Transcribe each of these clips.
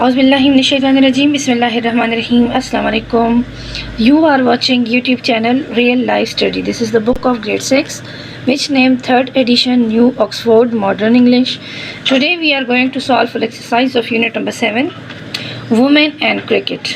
Auzubillahiminash-shaytanir-rajim. Bismillahir-rahmanir-rahim. Assalamu alaikum. You are watching YouTube channel Real Life Study. This is the book of grade 6, which name 3rd edition, New Oxford Modern English. Today we are going to solve for exercise of unit number 7, Women and Cricket.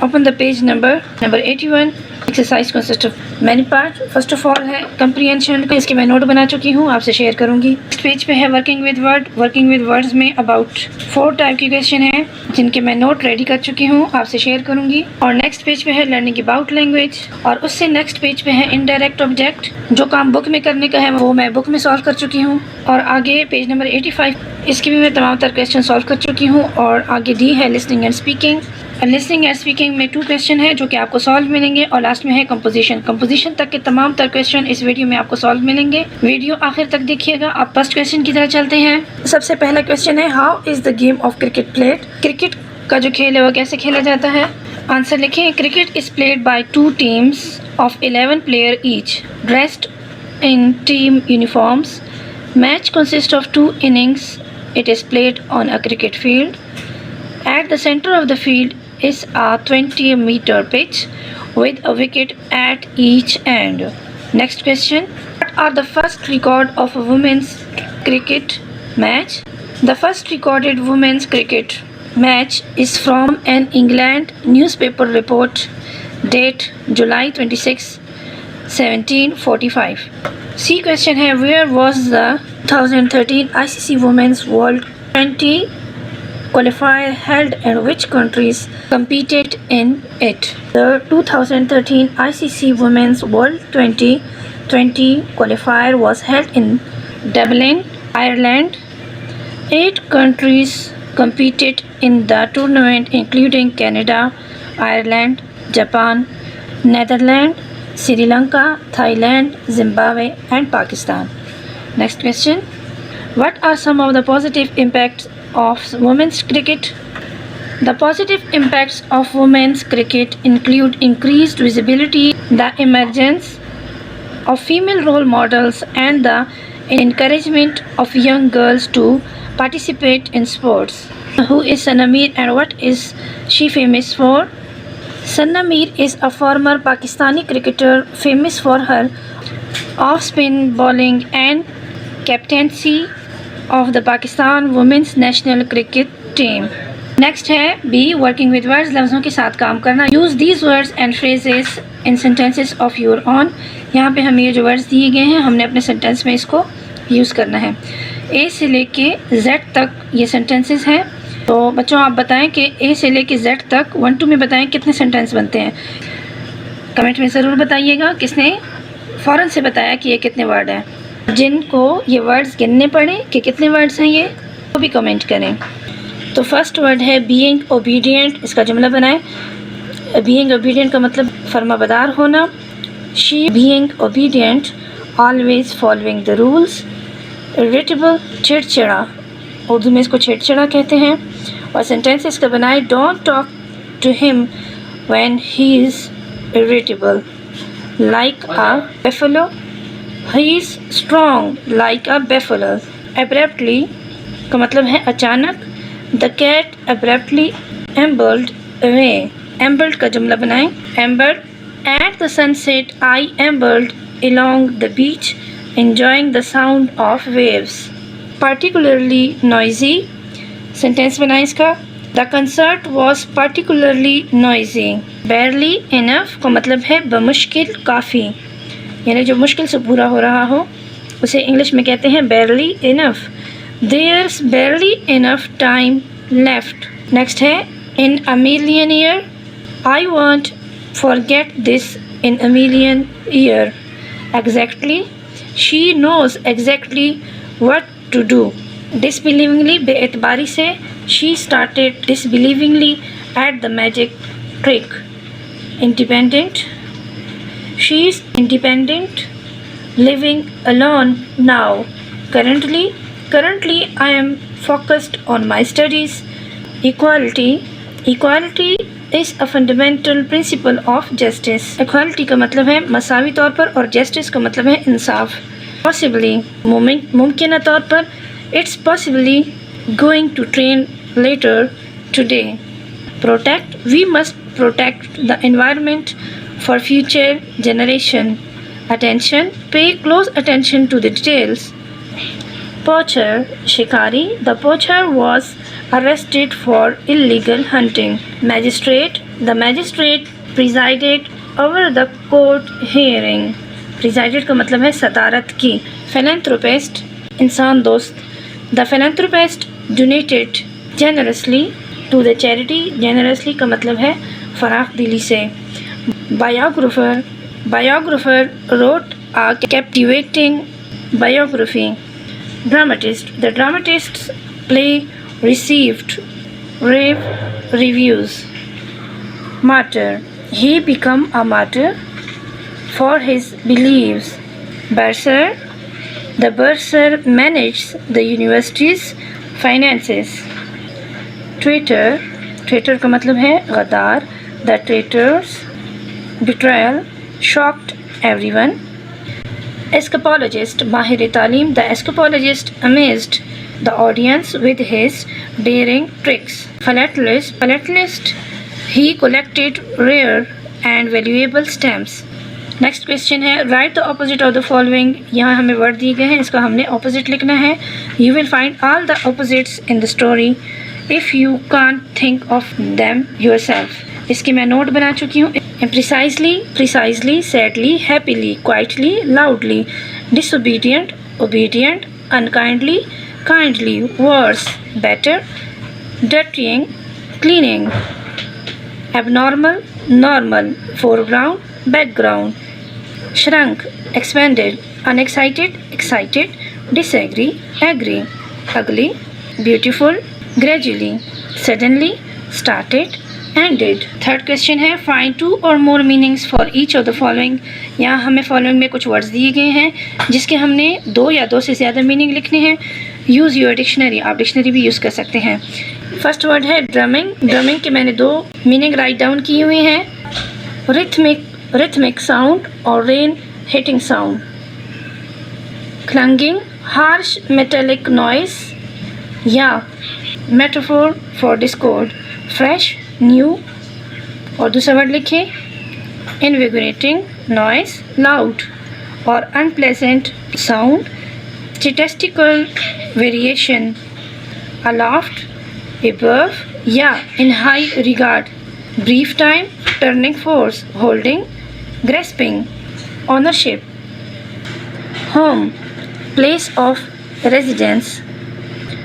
Open the page number 81. Exercise consist of many part. First of all है comprehension का, इसके मैं note बना चुकी हूँ, आपसे share करूँगी. इस पेज पे है working with word. Working with words में अबाउट 4 टाइप के क्वेश्चन हैं जिनके मैं नोट रेडी कर चुकी हूँ, आपसे शेयर करूँगी. और नेक्स्ट पेज पे है लर्निंग अबाउट लैंग्वेज, और उससे नेक्स्ट पेज पे है इनडायरेक्ट ऑब्जेक्ट. जो काम बुक में करने का है वो मैं बुक में सॉल्व कर चुकी हूँ. और आगे पेज नंबर 85, इसकी भी मैं तमाम तर क्वेश्चन सॉल्व कर चुकी हूँ. और आगे डी है listening and speaking. Listening and speaking में 2 क्वेश्चन है जो कि आपको सॉल्व मिलेंगे. और लास्ट में है कंपोजिशन. कंपोजिशन तक के तमाम तर क्वेश्चन इस वीडियो में आपको सॉल्व मिलेंगे. वीडियो आखिर तक देखिएगा. आप फर्स्ट क्वेश्चन की तरफ चलते हैं. सबसे पहला क्वेश्चन है, how is the game of cricket played? Cricket का जो खेल है वो कैसे खेला जाता है? आंसर लिखें. Cricket is played by 2 teams of 11 player each dressed in team uniforms. Match consist of 2 innings. It is played on a cricket field. At the center of the field is a 20-meter pitch with a wicket at each end. Next question. What are the first record of a women's cricket match? The first recorded women's cricket match is from an England newspaper report, date July 26, 1745. C question है, where was the 2013 ICC Women's World 20 qualifier held and which countries competed in it? The 2013 ICC Women's World 2020 qualifier was held in Dublin, Ireland. 8 countries competed in the tournament, including Canada, Ireland, Japan, Netherlands, Sri Lanka, Thailand, Zimbabwe and Pakistan. Next question. What are some of the positive impacts of women's cricket? The positive impacts of women's cricket include increased visibility, the emergence of female role models, and the encouragement of young girls to participate in sports. Who is Sana Mir and what is she famous for? Sana Mir is a former Pakistani cricketer famous for her off-spin bowling and captaincy of the Pakistan Women's National Cricket Team. Next है B, working with words, लफ्ज़ों के साथ काम करना. Use these words and phrases in sentences of your own. यहाँ पे हमें ये जो words दिए गए हैं हमने अपने sentence में इसको use करना है. A से लेके Z तक ये sentences हैं. तो बच्चों आप बताएं कि A से लेके Z तक 1-2 में बताएं कितने sentence बनते हैं. कमेंट में ज़रूर बताइएगा किसने फ़ौरन से बताया कि ये कितने वर्ड हैं. जिनको ये वर्ड्स गिनने पड़े कि कितने वर्ड्स हैं ये, वो भी कमेंट करें. तो फर्स्ट वर्ड है बीइंग ओबीडियंट. इसका जुमला बनाएं. बीइंग ओबीडियंट का मतलब फर्माबरदार होना. She being obedient, always following the rules. Irritable, चिड़चिड़ा, उर्दू में इसको चिड़चिड़ा कहते हैं. और सेंटेंसेस का बनाएं. Don't talk to him when he is irritable, like a buffalo. He is strong like a buffalo. Abruptly का मतलब है अचानक. The cat abruptly ambled away. Ambled का जुमला बनाएं. Ambled. At the sunset I ambled along the beach enjoying the sound of waves. Particularly noisy. Sentence बनाएं इसका. The concert was particularly noisy. Barely enough का मतलब है बमुश्किल काफ़ी, यानी जो मुश्किल से पूरा हो रहा हो उसे इंग्लिश में कहते हैं barely enough. There's barely enough time left. Next है in a million year. I won't forget this in a million year. Exactly. She knows exactly what to do. Disbelievingly बेएतबारी से. She started disbelievingly at the magic trick. Independent. She is independent, living alone now. Currently I am focused on my studies. Equality. Equality is a fundamental principle of justice. Equality का मतलब है मसावी तौर पर और justice का मतलब है इंसाफ. Possibly मुमकिन तौर पर. It's possibly going to train later today. Protect, we must protect the environment for future generation. Attention, pay close attention to the details. Poacher, shikari, the poacher was arrested for illegal hunting. Magistrate, the magistrate presided over the court hearing. Presided का मतलब है सदारत की. Philanthropist, इंसान दोस्त, the philanthropist donated generously to the charity. Generously का मतलब है फराख दिली से. Biographer, biographer wrote a captivating biography. Dramatist, the dramatist's play received rave reviews. Martyr, he became a martyr for his beliefs. Bursar, the bursar managed the university's finances. Traitor, traitor का मतलब है गद्दार. The traitor's betrayal shocked everyone. Escapologist, माहिर तालीम, the escapologist amazed the audience with his daring tricks. Philatelist, philatelist, he collected rare and valuable stamps. Next question है right the opposite of the following. यहाँ हमें word दिए गए हैं, इसका हमने ऑपोजिट लिखना है. You will find all the opposites in the story if you can't think of them yourself. इसकी मैं नोट बना चुकी हूँ. Precisely, precisely, sadly, happily, quietly, loudly, disobedient, obedient, unkindly, kindly, worse, better, dirtying, cleaning, abnormal, normal, foreground, background, shrunk, expanded, unexcited, excited, disagree, agree, ugly, beautiful, gradually, suddenly, started, ended. Third question है find two और more meanings for each of the following. यहाँ हमें following में कुछ words दिए गए हैं जिसके हमने 2 या 2 से ज़्यादा मीनिंग लिखने हैं. यूज़ योर डिक्शनरी, आप डिक्शनरी भी यूज़ कर सकते हैं. फर्स्ट वर्ड है ड्रमिंग. ड्रमिंग के मैंने 2 मीनिंग राइट डाउन किए हुए हैं. Rhythmic sound or rain hitting sound. Clanging, harsh metallic noise. Yeah, metaphor for discord. Fresh, new. और दूसरा वर्ड लिखे invigorating, noise, loud or unpleasant sound. Statistical variation. Aloft, above, yeah, in high regard. Brief time, turning force, holding, grasping, ownership. Home, place of residence.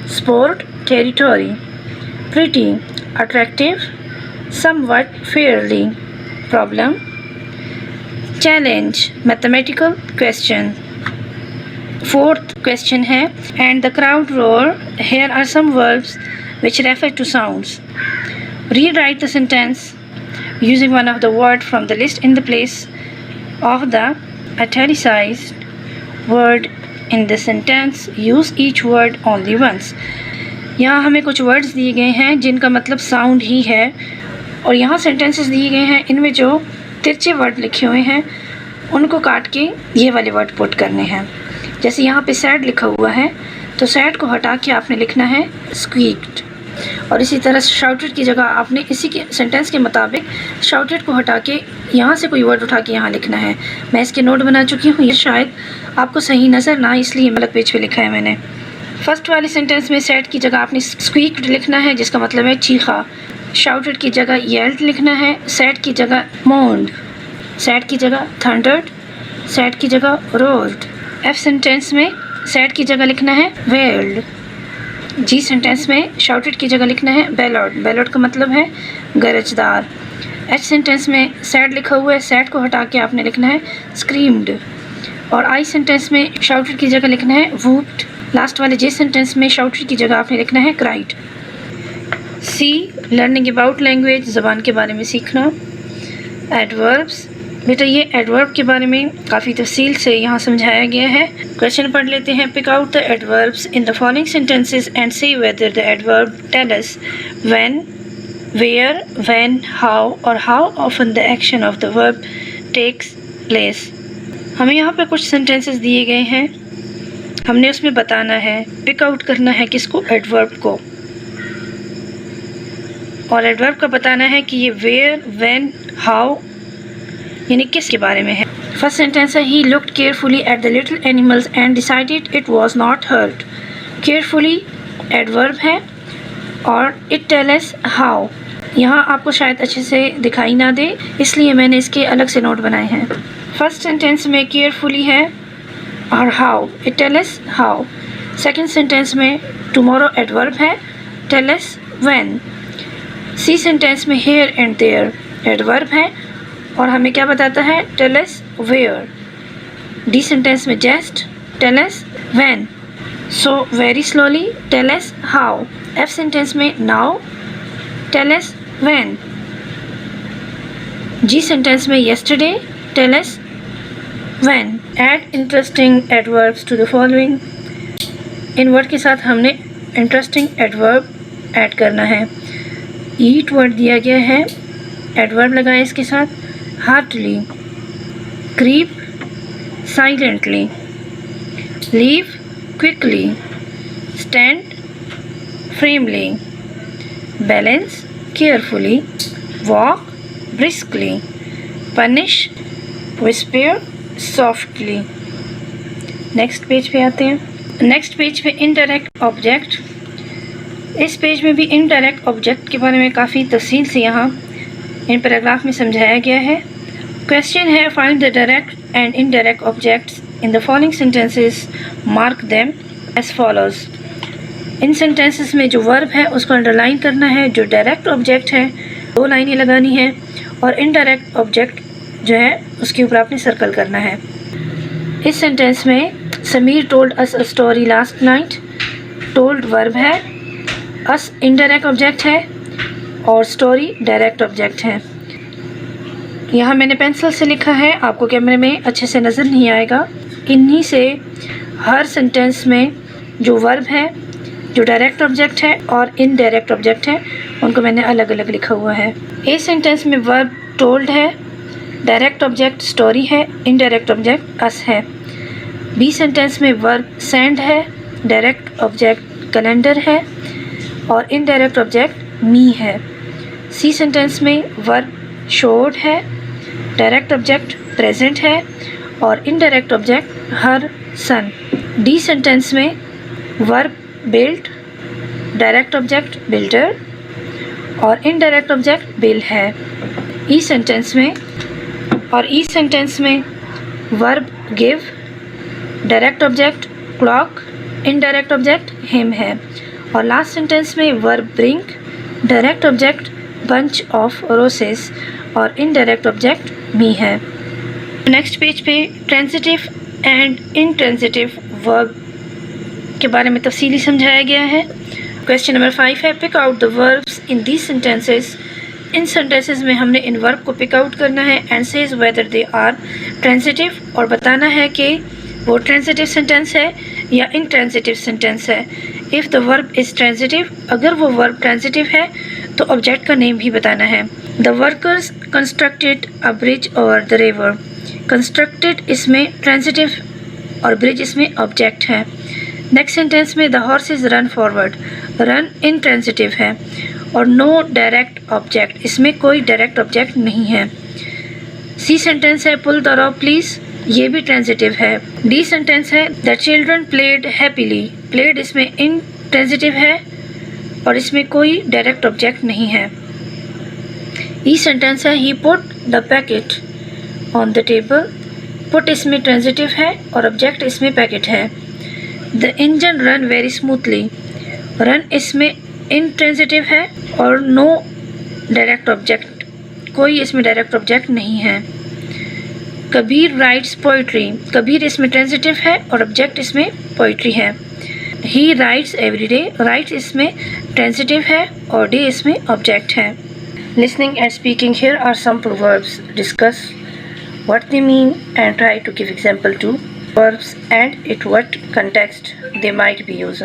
Sport, territory. Pretty, attractive, somewhat fairly. Problem, challenge, mathematical question. Fourth question है and the crowd roar. Here are some verbs which refer to sounds. Rewrite the sentence using one of the words from the list in the place of the italicized word in the sentence. Use each word only once. यहाँ हमें कुछ words दिए गए हैं जिनका मतलब sound ही है और यहाँ सेंटेंसेस दिए गए हैं. इनमें जो तिरछे वर्ड लिखे हुए हैं उनको काट के ये वाले वर्ड पुट करने हैं. जैसे यहाँ पे सैड लिखा हुआ है तो सैड को हटा के आपने लिखना है स्क्वीक्ड. और इसी तरह शाउटेड की जगह आपने इसी के सेंटेंस के मुताबिक शाउटेड को हटा के यहाँ से कोई वर्ड उठा के यहाँ लिखना है. मैं इसके नोट बना चुकी हूँ. ये शायद आपको सही नज़र ना इसलिए अलग पेज पे लिखा है मैंने. फर्स्ट वाले सेंटेंस में सैड की जगह आपने स्क्वीक्ड लिखना है जिसका मतलब है चीखा. शाउटेड की जगह येल्ड लिखना है. सैड की जगह मोन्ड. सैड की जगह थंडर्ड. सैड की जगह रोर्ड. एफ सेंटेंस में सैड की जगह लिखना है वेल्ड. जी सेंटेंस में शाउटेड की जगह लिखना है बेलॉड. बेलॉड का मतलब है गरजदार. एच सेंटेंस में सैड लिखा हुआ है. सैड को हटा के आपने लिखना है स्क्रीम्ड. और आई सेंटेंस में शाउटेड की जगह लिखना है वूप्ड. लास्ट वाले जे सेंटेंस में शाउटेड की जगह आपने लिखना है cried. C learning about language, ज़बान के बारे में सीखना. एडवर्ब्स, बेटा ये एडवर्ब के बारे में काफ़ी तफसील से यहाँ समझाया गया है. क्वेश्चन पढ़ लेते हैं. Pick out the adverbs in the following sentences and see whether the adverb tell us when, where, when, how और how often the action of the verb takes place. हमें यहाँ पे कुछ सेंटेंसेस दिए गए हैं. हमने उसमें बताना है, पिक आउट करना है किसको, एडवर्ब को. और एडवर्ब का बताना है कि ये वेयर, व्हेन, हाउ यानी किसके बारे में है। फर्स्ट सेंटेंस है he looked carefully at the little animals and decided it was not hurt. Carefully adverb है और इट टेल अस हाउ। यहाँ आपको शायद अच्छे से दिखाई ना दे, इसलिए मैंने इसके अलग से नोट बनाए हैं। फर्स्ट सेंटेंस में केयरफुली है और how, it tell us how. Second sentence में टुमारो एडवर्ब है, tell us when. C sentence में हेयर एंड देयर एडवर्ब है और हमें क्या बताता है, tell us where. D sentence में just, tell us when. So very slowly, tell us how. F sentence में now, tell us when. G sentence में yesterday, tell us when. Add interesting adverbs to the following. इन word के साथ हमने interesting adverb add करना है। ईट word दिया गया है, एडवर्ब लगाएं इसके साथ, heartily, creep silently, leave quickly, stand firmly, balance carefully, walk briskly, punish whisper softly. Next page पे आते हैं। नेक्स्ट पेज पे इनडायरेक्ट ऑब्जेक्ट। इस पेज में भी इनडायरेक्ट ऑब्जेक्ट के बारे में काफ़ी तफसील से यहाँ इन पैराग्राफ में समझाया गया है। क्वेश्चन है find the direct and indirect objects in the following sentences, mark them as follows. इन सेंटेंसेस में जो वर्ब है उसको अंडरलाइन करना है, जो डायरेक्ट ऑब्जेक्ट है 2 लाइनें लगानी है और इनडायरेक्ट ऑब्जेक्ट जो है उसके ऊपर आपने सर्कल करना है। इस सेंटेंस में Sameer told us a story last night, told verb है, अस इनडायरेक्ट ऑब्जेक्ट है और स्टोरी डायरेक्ट ऑब्जेक्ट है। यहाँ मैंने पेंसिल से लिखा है, आपको कैमरे में अच्छे से नज़र नहीं आएगा। इन्हीं से हर सेंटेंस में जो वर्ब है, जो डायरेक्ट ऑब्जेक्ट है और इनडायरेक्ट ऑब्जेक्ट है, उनको मैंने अलग अलग लिखा हुआ है। ए सेंटेंस में वर्ब टोल्ड है, डायरेक्ट ऑब्जेक्ट स्टोरी है, इनडायरेक्ट ऑब्जेक्ट अस है। बी सेंटेंस में वर्ब सेंड है, डायरेक्ट ऑब्जेक्ट कैलेंडर है और इनडायरेक्ट ऑब्जेक्ट मी है। सी सेंटेंस में वर्ब शोड है, डायरेक्ट ऑब्जेक्ट प्रेजेंट है और इनडायरेक्ट ऑब्जेक्ट हर सन। डी सेंटेंस में verb built, direct object builder और इनडायरेक्ट ऑब्जेक्ट बिल है। ई सेंटेंस में verb give, direct object clock, indirect object him है और लास्ट सेंटेंस में verb bring, direct object bunch of रोसेस और इनडायरेक्ट ऑब्जेक्ट मी है। Next page पे ट्रांजिटिव एंड इनट्रांजिटिव वर्ब के बारे में तफसीली समझाया गया है। क्वेश्चन नंबर 5 है pick out the verbs in these sentences. इन सेंटेंसेस में हमने इन वर्ब को पिक आउट करना है and says whether they are transitive और बताना है कि वो ट्रांजिटिव सेंटेंस है या इनट्रांजिटिव सेंटेंस है। If the verb is transitive, अगर वो वर्ब ट्रांजिटिव है तो ऑब्जेक्ट का नेम भी बताना है। The workers constructed a bridge over the river. Constructed इसमें ट्रांजिटिव और ब्रिज इसमें ऑब्जेक्ट है। नेक्स्ट सेंटेंस में the horses run forward, run intransitive है और नो डायरेक्ट ऑब्जेक्ट, इसमें कोई डायरेक्ट ऑब्जेक्ट नहीं है। सी सेंटेंस है पुल द रोप प्लीज, ये भी ट्रांजिटिव है। डी सेंटेंस है the children played happily, played इसमें इनट्रांजिटिव है और इसमें कोई डायरेक्ट ऑब्जेक्ट नहीं है। ई सेंटेंस है he put the packet on the table, put इसमें ट्रांजिटिव है और ऑब्जेक्ट इसमें पैकेट है। The engine run very smoothly, run इसमें इनट्रांजिटिव है और नो डायरेक्ट ऑब्जेक्ट, कोई इसमें डायरेक्ट ऑब्जेक्ट नहीं है। कबीर राइट्स पोइट्री, कबीर इसमें ट्रांजिटिव है और ऑब्जेक्ट इसमें पोइट्री है। He writes every day, writes इसमें ट्रांजिटिव है और डे इसमें ऑब्जेक्ट है। Listening and speaking, here are some proverbs, discuss what they mean and try to give example to verbs and at what context they might be used।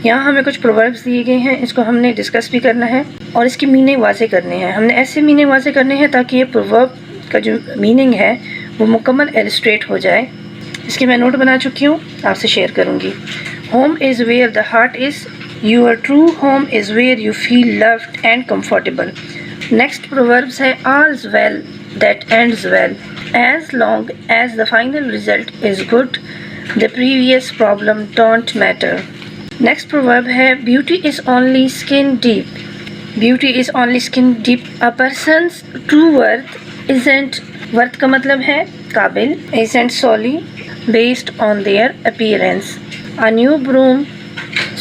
यहाँ हमें कुछ proverbs दिए गए हैं, इसको हमने डिस्कस भी करना है और इसकी मीनिंग वाज़े करने हैं। हमने ऐसे मीनिंग वाज़े करने हैं ताकि ये proverb का जो मीनिंग है वो मुकम्मल एलिस्ट्रेट हो जाए। इसके मैं नोट बना चुकी हूँ, आपसे शेयर करूँगी। Home is where the heart is, Your true home is where you feel loved and comfortable. Next proverbs है all's well that ends well. As long as the final result is good, the previous problem don't matter. Next proverb है beauty is only skin deep. Beauty is only skin deep. A person's true worth isn't, worth का मतलब है काबिल, isn't solely based on their appearance. A new broom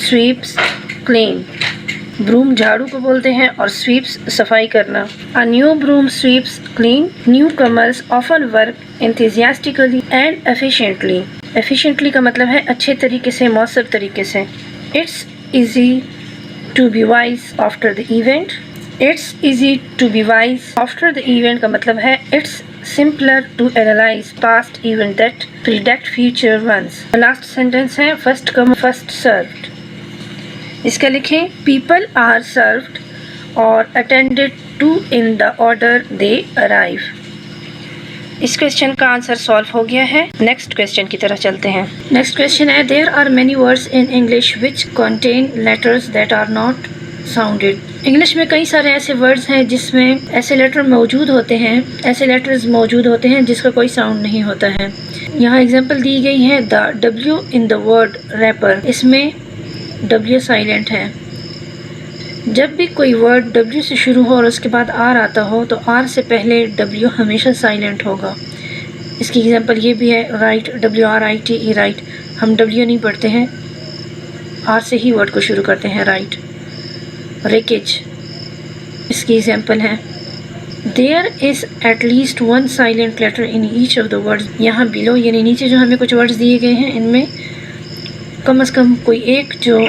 sweeps clean. Broom झाड़ू को बोलते हैं और sweeps सफाई करना. A new broom sweeps clean. Newcomers often work enthusiastically and efficiently. Efficiently का मतलब है अच्छे तरीके से, मौसर तरीके से. It's easy to be wise after the event. It's easy to be wise after the event का मतलब है it's simpler to analyze past events that predict future ones. The last sentence है first come first served. इसका लिखें people are served or attended to in the order they arrive. इस question का answer solve हो गया है. Next question की तरफ चलते हैं. नेक्स्ट क्वेश्चन है there are many words in English which contain letters that are not sounded. English में कई सारे ऐसे वर्ड्स हैं जिसमें ऐसे लेटर मौजूद होते हैं, ऐसे लेटर्स मौजूद होते हैं जिसका कोई साउंड नहीं होता है. यहाँ एग्जांपल दी गई है the W in the word wrapper. इसमें डब्ल्यू साइलेंट है. जब भी कोई वर्ड डब्ल्यू से शुरू हो और उसके बाद आर आता हो तो आर से पहले डब्ल्यू हमेशा साइलेंट होगा. इसकी एग्जांपल ये भी है राइट, WRITE राइट. हम डब्ल्यू नहीं पढ़ते हैं, आर से ही वर्ड को शुरू करते हैं राइट. रिकेज इसकी एग्जांपल है there is at least one silent letter in each of the words. यहाँ बिलो यानी नीचे जो हमें कुछ वर्ड्स दिए गए हैं इनमें कम से कम कोई एक जो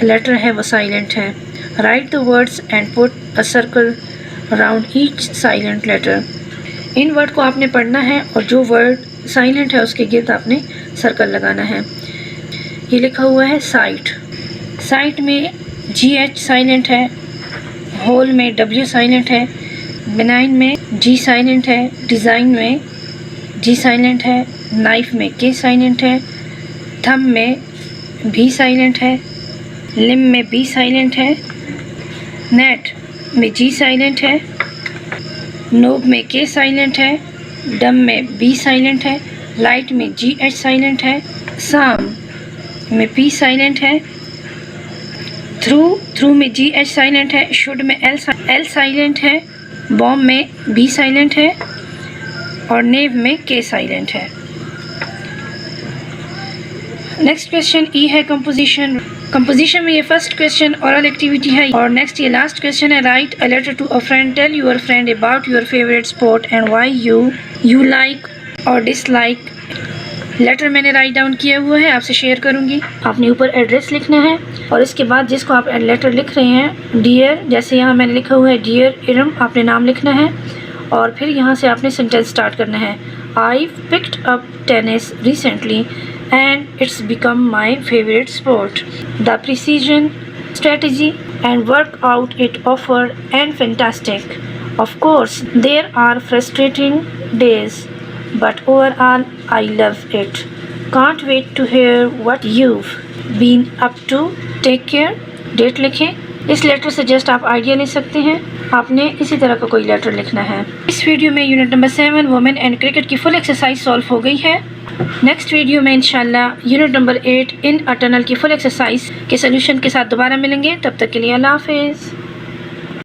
लेटर है वो साइलेंट है. Write the words and put a circle around each silent letter. In word को आपने पढ़ना है और जो वर्ड साइलेंट है उसके गिर्द आपने सर्कल लगाना है. ये लिखा हुआ है साइट. साइट में GH साइलेंट है, होल में W साइलेंट है, बेनाइन में G साइलेंट है, डिज़ाइन में G साइलेंट है, नाइफ में K साइलेंट है, थंब में B साइलेंट है, लिम में B साइलेंट है, नेट में G साइलेंट है, नोब में K साइलेंट है, डम में B साइलेंट है, लाइट में GH साइलेंट है, साम में P साइलेंट है, थ्रू में GH साइलेंट है, शुड में L साइलेंट है, बॉम में B साइलेंट है और नेव में K साइलेंट है. नेक्स्ट क्वेश्चन ई है कंपोजिशन. कंपोजिशन में ये फर्स्ट क्वेश्चन ओरल एक्टिविटी है और नेक्स्ट ये लास्ट क्वेश्चन है write a letter to a friend. Tell your friend about your favourite sport and why you like और डिसलाइक. लेटर मैंने राइट डाउन किया हुआ है, आपसे शेयर करूंगी. आपने ऊपर एड्रेस लिखना है और इसके बाद जिसको आप लेटर लिख रहे हैं डियर, जैसे यहाँ मैंने लिखा हुआ है डियर इरम, आपने नाम लिखना है और फिर यहाँ से आपने सेंटेंस स्टार्ट करना है. I picked up tennis recently and it's become my favorite sport. The precision, strategy and workout it offered and fantastic. Of course, there are frustrating days, but overall I love it. Can't wait to hear what you've been up to. Take care. Date लिखें. इस letter से just आप idea ले सकते हैं. आपने इसी तरह का कोई लेटर लिखना है. इस वीडियो में unit number 7 women and cricket की फुल एक्सरसाइज सॉल्व हो गई है. नेक्स्ट वीडियो में इंशाल्लाह unit number 8 in a tunnel की फुल एक्सरसाइज के सोल्यूशन के साथ दोबारा मिलेंगे. तब तक के लिए अल्लाह हाफिज़.